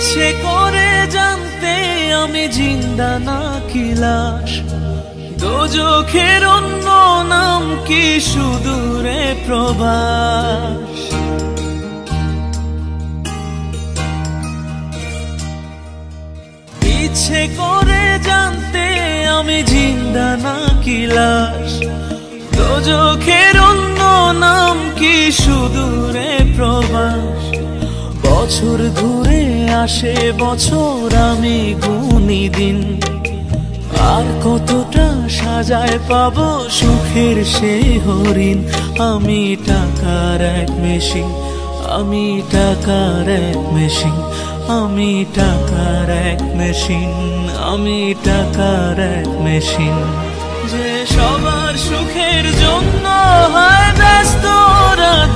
ইচ্ছে করে জানতে আমি জিন্দা নাকি লাশ, দোজখের অন্য নাম কি সুদূরে প্রবাস। ইচ্ছে করে জানতে আমি জিন্দা নাকি লাশ, দোজখের অন্য নাম কি সুদূরে প্রবাস। বছর ঘুরে আসে বছর, আমি গুনি দিন, আর কতটা সাজায় পাবো সুখের সেই হরিণ। আমি টাকার এক মেশিন, আমি টাকার এক মেশিন, আমি টাকার এক মেশিন, আমি টাকার এক মেশিন। যে সবার সুখের জন্য হয় ব্যস্ত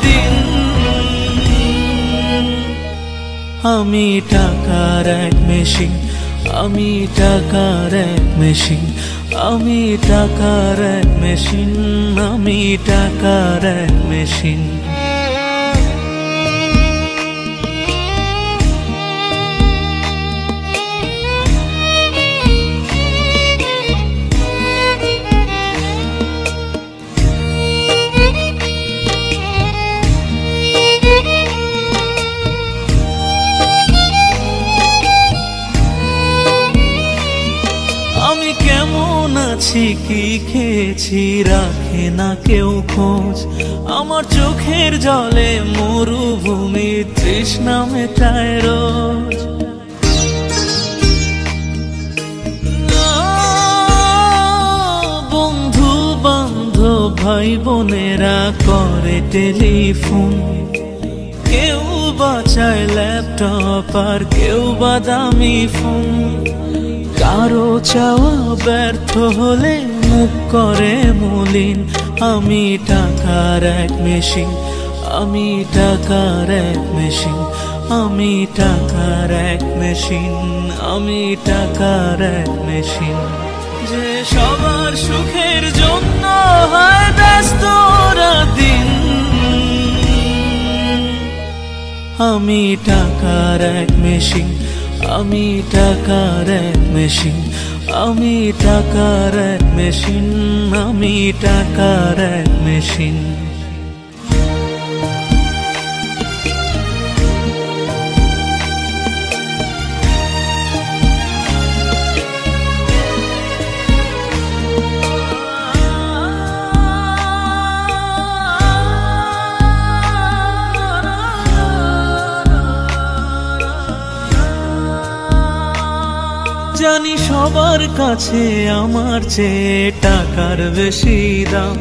দিন, আমি টাকার এক মেশিন, আমি টাকার এক মেশিন, আমি টাকার এক মেশিন, আমি টাকার এক মেশিন। আমি কেমন আছি কি খেয়েছি রাখে না কেউ খোঁজ, আমার চোখের জলে মরুভূমি তৃষ্ণা মেটায় রোজ। বন্ধু বান্ধব ভাই বোনেরা করে টেলিফোন, কেউ বাঁচায় ল্যাপটপ আর কেউ বা দামি ফোন। কারো চাওয়া ব্যর্থ হলে মুখ করে মলিন, আমি টাকার এক মেশিন, আমি টাকার এক মেশিন, আমি টাকার এক মেশিন, আমি টাকার এক মেশিন। যে সবার সুখের জন্য হয় ব্যস্ত দিন, আমি টাকার এক মেশিন, আমি টাকার এক মেশিন, আমি টাকার এক মেশিন, আমি টাকার এক মেশিন। জানি সবার কাছে আমার চেয়ে টাকার বেশি দাম,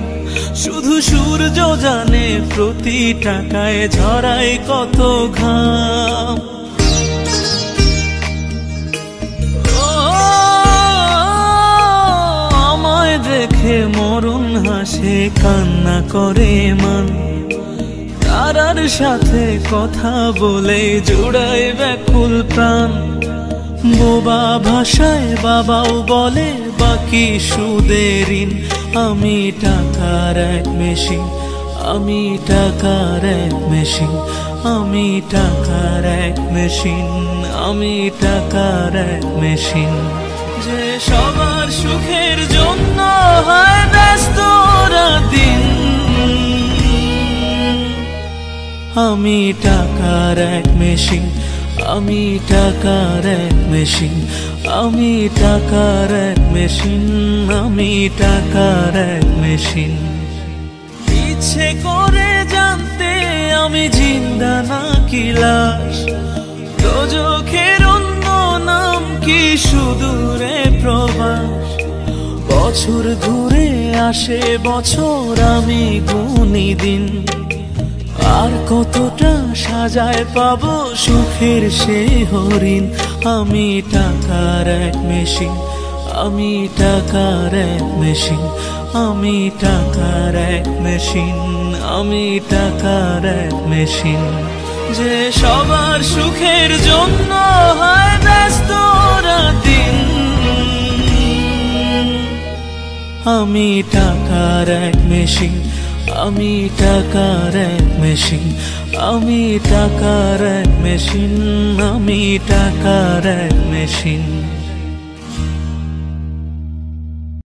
শুধু সূর্য জানে প্রতি টাকায় ঝরায় কত ঘাম। আমায় দেখে মরণ হাসে কান্না করে মান, তারার সাথে কথা বলে জুড়ায় ব্যাকুল প্রাণ। বোবা ভাষায় বাবাও বলে বাকি সুদের ঋণ, আমি টাকার এক মেশিন, আমি টাকার এক মেশিন, আমি টাকার এক মেশিন, আমি টাকার এক মেশিন। যে সবার সুখের জন্য হয় ব্যস্ত দিন, আমি টাকার এক মেশিন, আমি টাকার এক মেশিন, আমি টাকার এক মেশিন, আমি টাকার এক মেশিন। ইচ্ছে করে জানতে আমি জিন্দা নাকি লাশ, দোজখের অন্য নাম কি সুদূরে প্রবাস। বছর ঘুরে আসে বছর, আমি গুনি দিন, আর কতটা সাজায় পাবো সুখের সেই হরিণ। আমি টাকার এক মেশিন, আমি টাকার এক মেশিন, আমি টাকার এক মেশিন, আমি টাকার এক মেশিন। যে সবার সুখের জন্য হয় ব্যস্ত দিন, আমি টাকার এক মেশিন, আমি টাকার এক মেশিন, আমি টাকার এক মেশিন, আমি টাকার এক মেশিন।